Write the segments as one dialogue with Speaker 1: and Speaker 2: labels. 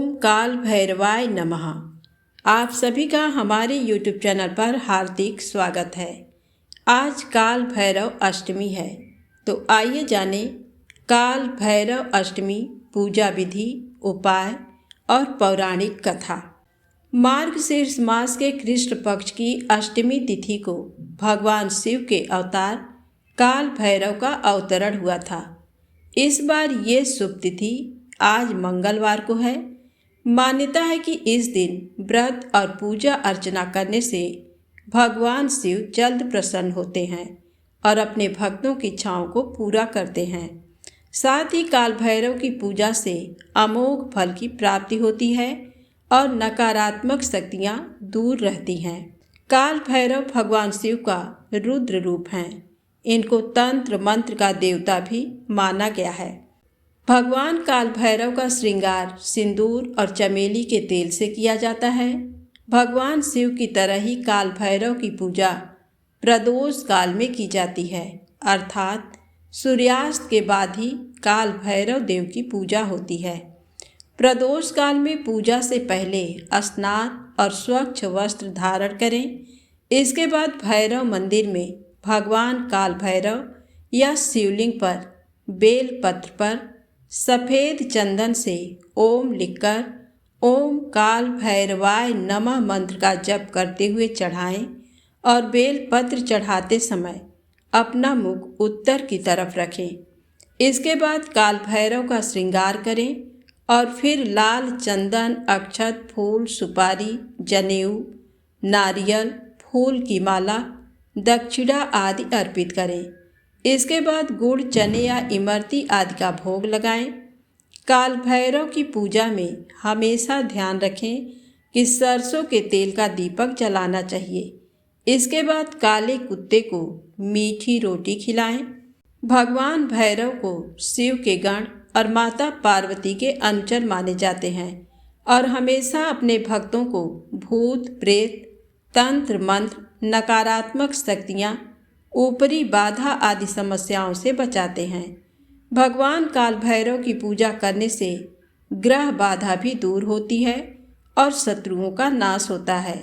Speaker 1: ओम काल भैरवाय नमः। आप सभी का हमारे YouTube चैनल पर हार्दिक स्वागत है। आज काल भैरव अष्टमी है, तो आइए जानें काल भैरव अष्टमी पूजा विधि, उपाय और पौराणिक कथा। मार्गशीर्ष मास के कृष्ण पक्ष की अष्टमी तिथि को भगवान शिव के अवतार काल भैरव का अवतरण हुआ था। इस बार ये शुभ तिथि आज मंगलवार को है। मान्यता है कि इस दिन व्रत और पूजा अर्चना करने से भगवान शिव जल्द प्रसन्न होते हैं और अपने भक्तों की इच्छाओं को पूरा करते हैं। साथ ही काल भैरव की पूजा से अमोघ फल की प्राप्ति होती है और नकारात्मक शक्तियां दूर रहती हैं। काल भैरव भगवान शिव का रुद्र रूप हैं। इनको तंत्र मंत्र का देवता भी माना गया है। भगवान काल भैरव का श्रृंगार सिंदूर और चमेली के तेल से किया जाता है। भगवान शिव की तरह ही काल भैरव की पूजा प्रदोष काल में की जाती है, अर्थात सूर्यास्त के बाद ही काल भैरव देव की पूजा होती है। प्रदोष काल में पूजा से पहले स्नान और स्वच्छ वस्त्र धारण करें। इसके बाद भैरव मंदिर में भगवान काल भैरव या शिवलिंग पर बेल पत्र पर सफ़ेद चंदन से ओम लिखकर ओम काल भैरवाय नमः मंत्र का जप करते हुए चढ़ाएं और बेल पत्र चढ़ाते समय अपना मुख उत्तर की तरफ रखें। इसके बाद काल भैरव का श्रृंगार करें और फिर लाल चंदन, अक्षत, फूल, सुपारी, जनेऊ, नारियल, फूल की माला, दक्षिणा आदि अर्पित करें। इसके बाद गुड़, चने या इमरती आदि का भोग लगाएं। काल भैरव की पूजा में हमेशा ध्यान रखें कि सरसों के तेल का दीपक जलाना चाहिए। इसके बाद काले कुत्ते को मीठी रोटी खिलाएं। भगवान भैरव को शिव के गण और माता पार्वती के अनुचर माने जाते हैं और हमेशा अपने भक्तों को भूत, प्रेत, तंत्र मंत्र, नकारात्मक शक्तियाँ, ऊपरी बाधा आदि समस्याओं से बचाते हैं। भगवान काल भैरव की पूजा करने से ग्रह बाधा भी दूर होती है और शत्रुओं का नाश होता है।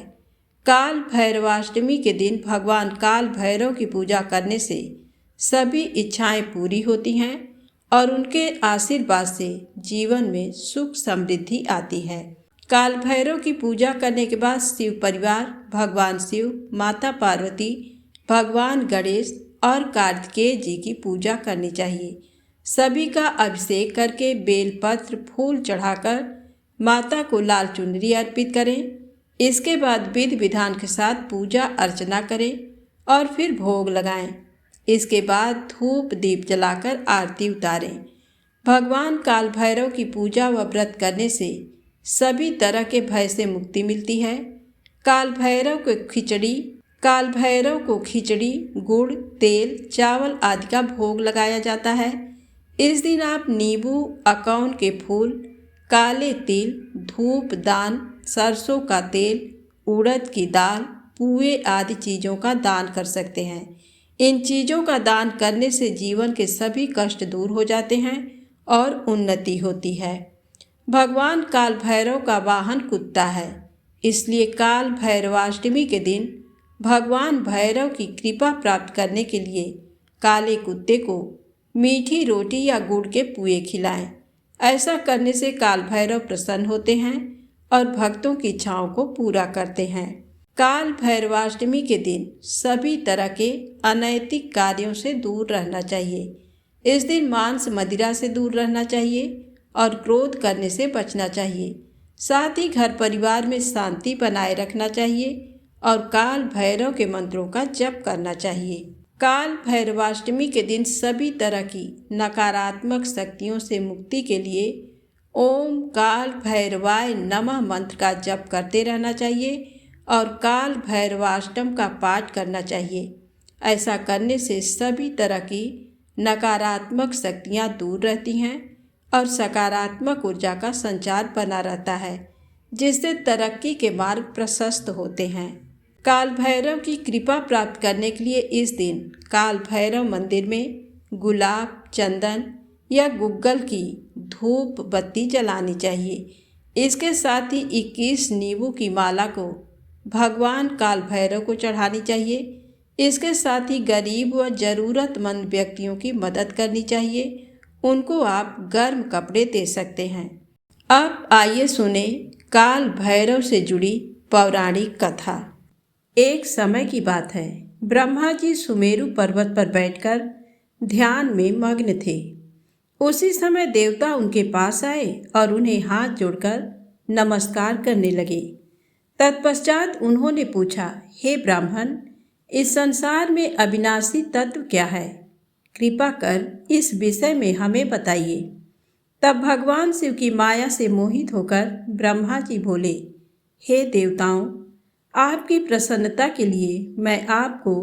Speaker 1: काल भैरवाष्टमी के दिन भगवान काल भैरव की पूजा करने से सभी इच्छाएं पूरी होती हैं और उनके आशीर्वाद से जीवन में सुख समृद्धि आती है। काल भैरव की पूजा करने के बाद शिव परिवार भगवान शिव, माता पार्वती, भगवान गणेश और कार्तिकेय जी की पूजा करनी चाहिए। सभी का अभिषेक करके बेलपत्र, फूल चढ़ाकर माता को लाल चुनरी अर्पित करें। इसके बाद विधि विधान के साथ पूजा अर्चना करें और फिर भोग लगाएं। इसके बाद धूप दीप जलाकर आरती उतारें। भगवान काल भैरव की पूजा व व्रत करने से सभी तरह के भय से मुक्ति मिलती है। काल भैरव को खिचड़ी, गुड़, तेल, चावल आदि का भोग लगाया जाता है। इस दिन आप नींबू, अकौन के फूल, काले तिल, धूप दान, सरसों का तेल, उड़द की दाल, पुए आदि चीज़ों का दान कर सकते हैं। इन चीज़ों का दान करने से जीवन के सभी कष्ट दूर हो जाते हैं और उन्नति होती है। भगवान काल भैरव का वाहन कुत्ता है, इसलिए काल भैरवाष्टमी के दिन भगवान भैरव की कृपा प्राप्त करने के लिए काले कुत्ते को मीठी रोटी या गुड़ के पुए खिलाएं। ऐसा करने से काल भैरव प्रसन्न होते हैं और भक्तों की इच्छाओं को पूरा करते हैं। काल भैरवाष्टमी के दिन सभी तरह के अनैतिक कार्यों से दूर रहना चाहिए। इस दिन मांस मदिरा से दूर रहना चाहिए और क्रोध करने से बचना चाहिए। साथ ही घर परिवार में शांति बनाए रखना चाहिए और काल भैरव के मंत्रों का जप करना चाहिए। काल भैरवाष्टमी के दिन सभी तरह की नकारात्मक शक्तियों से मुक्ति के लिए ओम काल भैरवाय नमः मंत्र का जप करते रहना चाहिए और काल भैरवाष्टम का पाठ करना चाहिए। ऐसा करने से सभी तरह की नकारात्मक शक्तियाँ दूर रहती हैं और सकारात्मक ऊर्जा का संचार बना रहता है, जिससे तरक्की के मार्ग प्रशस्त होते हैं। काल भैरव की कृपा प्राप्त करने के लिए इस दिन काल भैरव मंदिर में गुलाब, चंदन या गुग्गल की धूप बत्ती जलानी चाहिए। इसके साथ ही 21 नींबू की माला को भगवान काल भैरव को चढ़ानी चाहिए। इसके साथ ही गरीब व ज़रूरतमंद व्यक्तियों की मदद करनी चाहिए। उनको आप गर्म कपड़े दे सकते हैं। अब आइए सुने काल भैरव से जुड़ी पौराणिक कथा। एक समय की बात है, ब्रह्मा जी सुमेरु पर्वत पर बैठकर ध्यान में मग्न थे। उसी समय देवता उनके पास आए और उन्हें हाथ जोड़कर नमस्कार करने लगे। तत्पश्चात उन्होंने पूछा, हे ब्राह्मण, इस संसार में अविनाशी तत्व क्या है? कृपा कर इस विषय में हमें बताइए। तब भगवान शिव की माया से मोहित होकर ब्रह्मा जी बोले, हे देवताओं, आपकी प्रसन्नता के लिए मैं आपको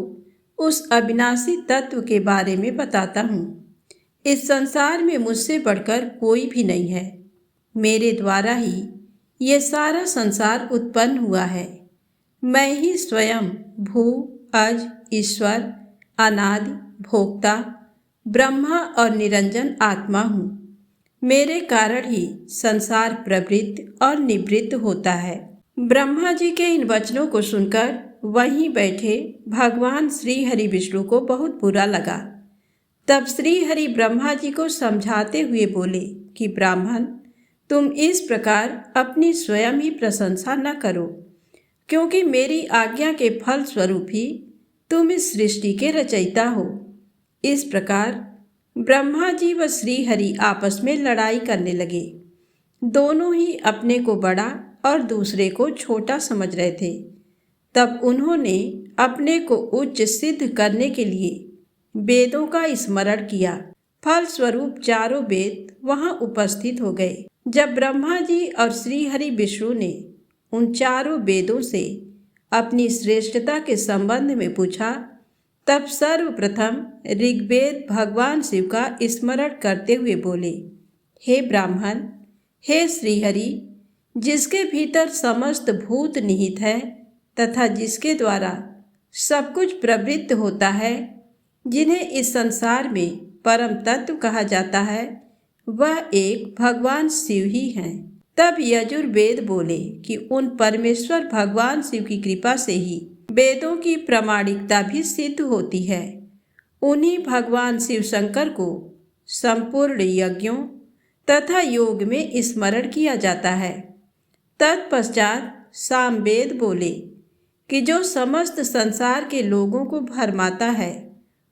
Speaker 1: उस अविनाशी तत्व के बारे में बताता हूँ। इस संसार में मुझसे बढ़कर कोई भी नहीं है। मेरे द्वारा ही ये सारा संसार उत्पन्न हुआ है। मैं ही स्वयं भू अज ईश्वर अनादि भोक्ता ब्रह्मा और निरंजन आत्मा हूँ। मेरे कारण ही संसार प्रवृत्त और निवृत्त होता है। ब्रह्मा जी के इन वचनों को सुनकर वहीं बैठे भगवान श्री हरि विष्णु को बहुत बुरा लगा। तब श्री हरि ब्रह्मा जी को समझाते हुए बोले कि ब्राह्मण, तुम इस प्रकार अपनी स्वयं ही प्रशंसा न करो, क्योंकि मेरी आज्ञा के फल स्वरूप ही तुम इस सृष्टि के रचयिता हो। इस प्रकार ब्रह्मा जी व श्री हरि आपस में लड़ाई करने लगे। दोनों ही अपने को बड़ा और दूसरे को छोटा समझ रहे थे। तब उन्होंने अपने को उच्च सिद्ध करने के लिए वेदों का स्मरण किया। फल स्वरूप चारों वेद वहां उपस्थित हो गए। जब ब्रह्मा जी और श्री हरि विष्णु ने उन चारों वेदों से अपनी श्रेष्ठता के संबंध में पूछा, तब सर्वप्रथम ऋग्वेद भगवान शिव का स्मरण करते हुए बोले, हे ब्राह्मण, हे श्रीहरि, जिसके भीतर समस्त भूत निहित है तथा जिसके द्वारा सब कुछ प्रवृत्त होता है, जिन्हें इस संसार में परम तत्व कहा जाता है, वह एक भगवान शिव ही हैं। तब यजुर्वेद बोले कि उन परमेश्वर भगवान शिव की कृपा से ही वेदों की प्रामाणिकता भी सिद्ध होती है। उन्हीं भगवान शिव शंकर को संपूर्ण यज्ञों तथा योग में स्मरण किया जाता है। तत्पश्चात सामवेद बोले कि जो समस्त संसार के लोगों को भरमाता है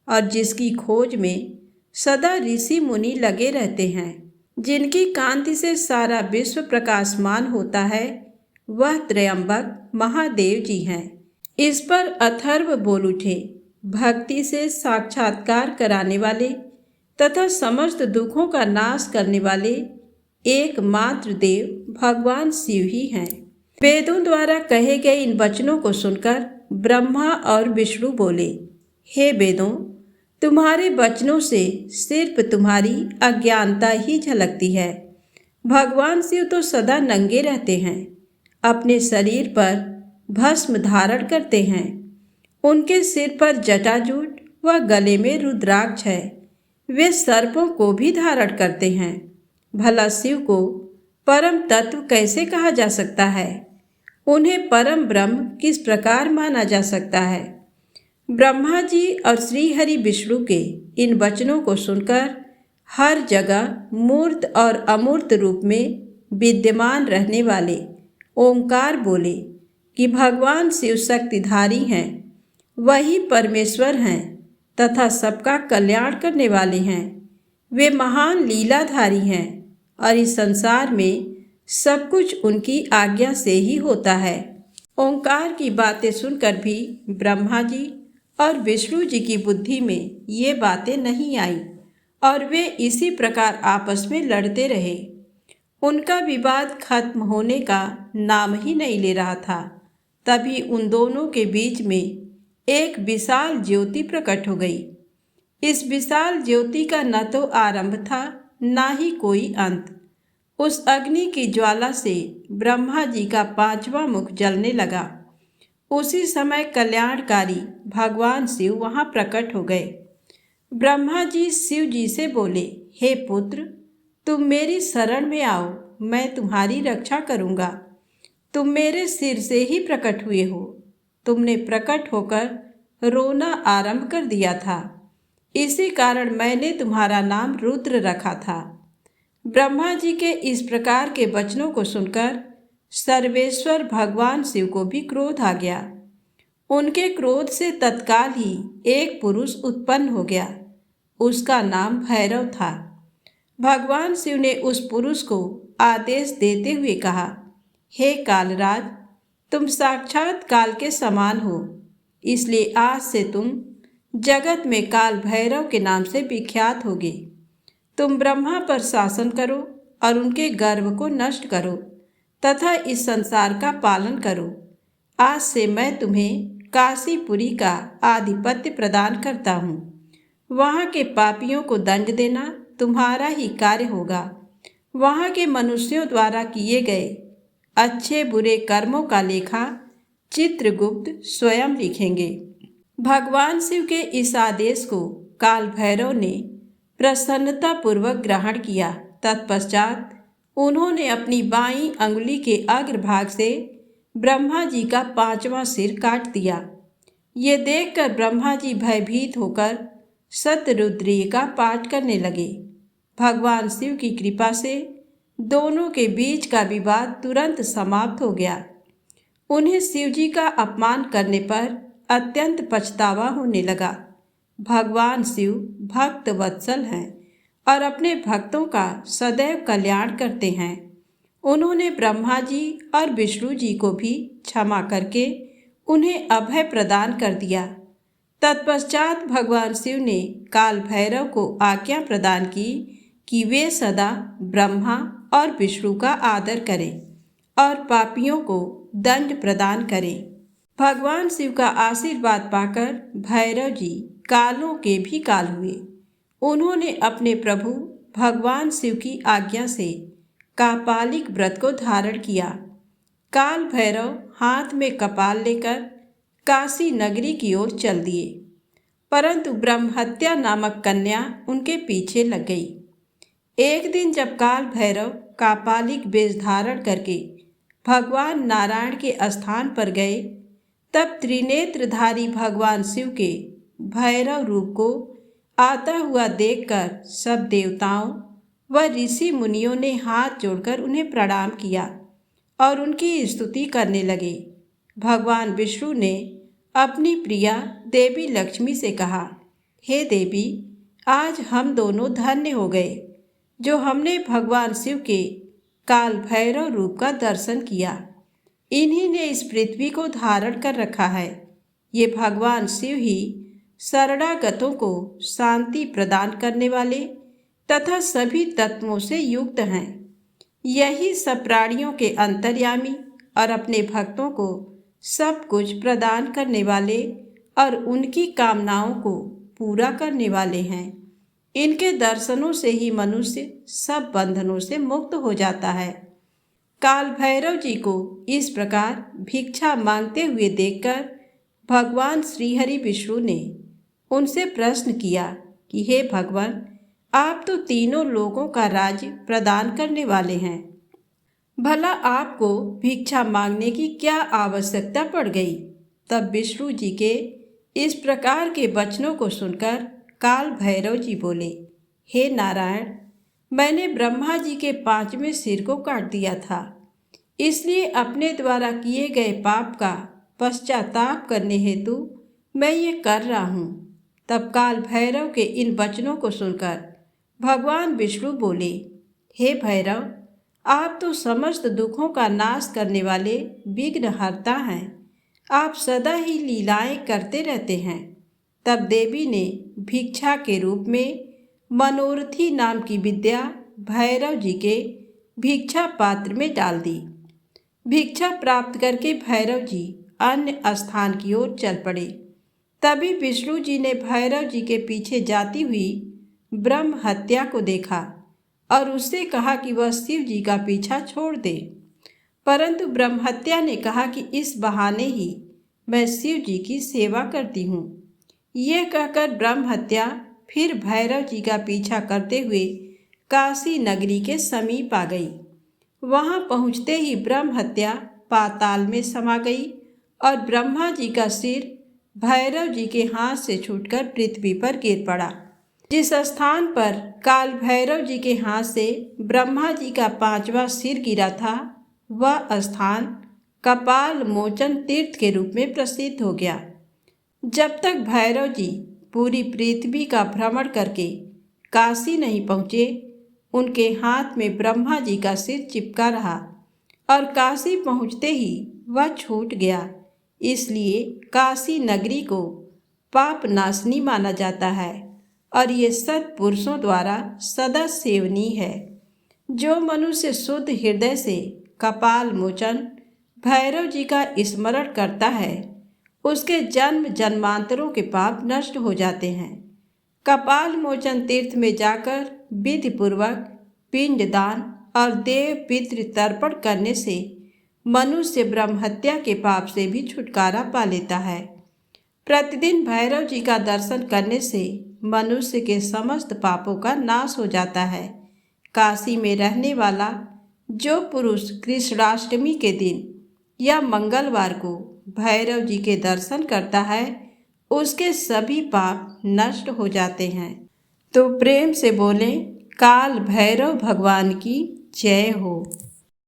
Speaker 1: और जिसकी खोज में सदा ऋषि मुनि लगे रहते हैं, जिनकी कांति से सारा विश्व प्रकाशमान होता है, वह त्रयंबक महादेव जी हैं। इस पर अथर्व बोल उठे, भक्ति से साक्षात्कार कराने वाले तथा समस्त दुखों का नाश करने वाले एकमात्र देव भगवान शिव ही हैं। वेदों द्वारा कहे गए इन वचनों को सुनकर ब्रह्मा और विष्णु बोले, हे वेदों, तुम्हारे वचनों से सिर्फ तुम्हारी अज्ञानता ही झलकती है। भगवान शिव तो सदा नंगे रहते हैं, अपने शरीर पर भस्म धारण करते हैं। उनके सिर पर जटाजूट व गले में रुद्राक्ष है। वे सर्पों को भी धारण करते हैं। भला शिव को परम तत्व कैसे कहा जा सकता है? उन्हें परम ब्रह्म किस प्रकार माना जा सकता है? ब्रह्मा जी और श्री हरि विष्णु के इन वचनों को सुनकर हर जगह मूर्त और अमूर्त रूप में विद्यमान रहने वाले ओंकार बोले कि भगवान शिव शक्तिधारी हैं, वही परमेश्वर हैं तथा सबका कल्याण करने वाले हैं। वे महान लीलाधारी हैं और इस संसार में सब कुछ उनकी आज्ञा से ही होता है। ओंकार की बातें सुनकर भी ब्रह्मा जी और विष्णु जी की बुद्धि में ये बातें नहीं आई और वे इसी प्रकार आपस में लड़ते रहे। उनका विवाद खत्म होने का नाम ही नहीं ले रहा था। तभी उन दोनों के बीच में एक विशाल ज्योति प्रकट हो गई। इस विशाल ज्योति का न तो आरंभ था न ही कोई अंत। उस अग्नि की ज्वाला से ब्रह्मा जी का 5वां मुख जलने लगा। उसी समय कल्याणकारी भगवान शिव वहां प्रकट हो गए। ब्रह्मा जी शिव जी से बोले, हे पुत्र, तुम मेरी शरण में आओ मैं तुम्हारी रक्षा करूँगा। तुम मेरे सिर से ही प्रकट हुए हो। तुमने प्रकट होकर रोना आरंभ कर दिया था। इसी कारण मैंने तुम्हारा नाम रुद्र रखा था। ब्रह्मा जी के इस प्रकार के वचनों को सुनकर सर्वेश्वर भगवान शिव को भी क्रोध आ गया। उनके क्रोध से तत्काल ही एक पुरुष उत्पन्न हो गया। उसका नाम भैरव था। भगवान शिव ने उस पुरुष को आदेश देते हुए कहा, हे कालराज, तुम साक्षात काल के समान हो, इसलिए आज से तुम जगत में काल भैरव के नाम से विख्यात होगे। तुम ब्रह्मा पर शासन करो और उनके गर्व को नष्ट करो तथा इस संसार का पालन करो। आज से मैं तुम्हें काशीपुरी का आधिपत्य प्रदान करता हूँ। वहाँ के पापियों को दंड देना तुम्हारा ही कार्य होगा। वहाँ के मनुष्यों द्वारा किए गए अच्छे बुरे कर्मों का लेखा चित्रगुप्त स्वयं लिखेंगे। भगवान शिव के इस आदेश को काल भैरव ने प्रसन्नतापूर्वक ग्रहण किया। तत्पश्चात उन्होंने अपनी बाईं अंगुली के अग्रभाग से ब्रह्मा जी का 5वां सिर काट दिया। ये देखकर ब्रह्मा जी भयभीत होकर शतरुद्रीय का पाठ करने लगे। भगवान शिव की कृपा से दोनों के बीच का विवाद तुरंत समाप्त हो गया। उन्हें शिव जी का अपमान करने पर अत्यंत पछतावा होने लगा। भगवान शिव भक्त वत्सल हैं और अपने भक्तों का सदैव कल्याण करते हैं। उन्होंने ब्रह्मा जी और विष्णु जी को भी क्षमा करके उन्हें अभय प्रदान कर दिया। तत्पश्चात भगवान शिव ने काल भैरव को आज्ञा प्रदान की कि वे सदा ब्रह्मा और विष्णु का आदर करें और पापियों को दंड प्रदान करें। भगवान शिव का आशीर्वाद पाकर भैरव जी कालों के भी काल हुए। उन्होंने अपने प्रभु भगवान शिव की आज्ञा से कापालिक व्रत को धारण किया। काल भैरव हाथ में कपाल लेकर काशी नगरी की ओर चल दिए, परंतु ब्रह्महत्या नामक कन्या उनके पीछे लग गई। एक दिन जब काल भैरव कापालिक वेश धारण करके भगवान नारायण के स्थान पर गए, तब त्रिनेत्रधारी भगवान शिव के भैरव रूप को आता हुआ देखकर सब देवताओं व ऋषि मुनियों ने हाथ जोड़कर उन्हें प्रणाम किया और उनकी स्तुति करने लगे। भगवान विष्णु ने अपनी प्रिया देवी लक्ष्मी से कहा, हे देवी, आज हम दोनों धन्य हो गए जो हमने भगवान शिव के काल भैरव रूप का दर्शन किया। इन्हीं ने इस पृथ्वी को धारण कर रखा है। ये भगवान शिव ही शरणागतों को शांति प्रदान करने वाले तथा सभी तत्वों से युक्त हैं। यही सब प्राणियों के अंतर्यामी और अपने भक्तों को सब कुछ प्रदान करने वाले और उनकी कामनाओं को पूरा करने वाले हैं। इनके दर्शनों से ही मनुष्य सब बंधनों से मुक्त हो जाता है। काल भैरव जी को इस प्रकार भिक्षा मांगते हुए देखकर भगवान श्रीहरि विष्णु ने उनसे प्रश्न किया कि हे भगवान, आप तो तीनों लोगों का राज्य प्रदान करने वाले हैं, भला आपको भिक्षा मांगने की क्या आवश्यकता पड़ गई। तब विष्णु जी के इस प्रकार के वचनों को सुनकर काल भैरव जी बोले, हे नारायण, मैंने ब्रह्मा जी के 5वें सिर को काट दिया था, इसलिए अपने द्वारा किए गए पाप का पश्चाताप करने हेतु मैं ये कर रहा हूँ। तब काल भैरव के इन वचनों को सुनकर भगवान विष्णु बोले, हे भैरव, आप तो समस्त दुखों का नाश करने वाले विघ्नहर्ता हैं। आप सदा ही लीलाएं करते रहते हैं। तब देवी ने भिक्षा के रूप में मनोरथी नाम की विद्या भैरव जी के भिक्षा पात्र में डाल दी। भिक्षा प्राप्त करके भैरव जी अन्य स्थान की ओर चल पड़े। तभी विष्णु जी ने भैरव जी के पीछे जाती हुई ब्रह्म हत्या को देखा और उससे कहा कि वह शिव जी का पीछा छोड़ दे। परंतु ब्रह्महत्या ने कहा कि इस बहाने ही मैं शिव जी की सेवा करती हूँ। ये कहकर ब्रह्महत्या फिर भैरव जी का पीछा करते हुए काशी नगरी के समीप आ गई। वहां पहुंचते ही ब्रह्म हत्या पाताल में समा गई और ब्रह्मा जी का सिर भैरव जी के हाथ से छूटकर पृथ्वी पर गिर पड़ा। जिस स्थान पर काल भैरव जी के हाथ से ब्रह्मा जी का 5वां सिर गिरा था, वह स्थान कपाल मोचन तीर्थ के रूप में प्रसिद्ध हो गया। जब तक भैरव जी पूरी पृथ्वी का भ्रमण करके काशी नहीं पहुँचे, उनके हाथ में ब्रह्मा जी का सिर चिपका रहा और काशी पहुँचते ही वह छूट गया। इसलिए काशी नगरी को पाप नाशनी माना जाता है और ये सत्पुरुषों द्वारा सदा सेवनीय है। जो मनुष्य शुद्ध हृदय से कपाल मोचन भैरव जी का स्मरण करता है, उसके जन्म जन्मांतरों के पाप नष्ट हो जाते हैं। कपाल मोचन तीर्थ में जाकर विधि पूर्वक पिंडदान और देव पितृ तर्पण करने से मनुष्य ब्रह्म हत्या के पाप से भी छुटकारा पा लेता है। प्रतिदिन भैरव जी का दर्शन करने से मनुष्य के समस्त पापों का नाश हो जाता है। काशी में रहने वाला जो पुरुष कृष्णाष्टमी के दिन या मंगलवार को भैरव जी के दर्शन करता है, उसके सभी पाप नष्ट हो जाते हैं। तो प्रेम से बोलें, काल भैरव भगवान की जय हो।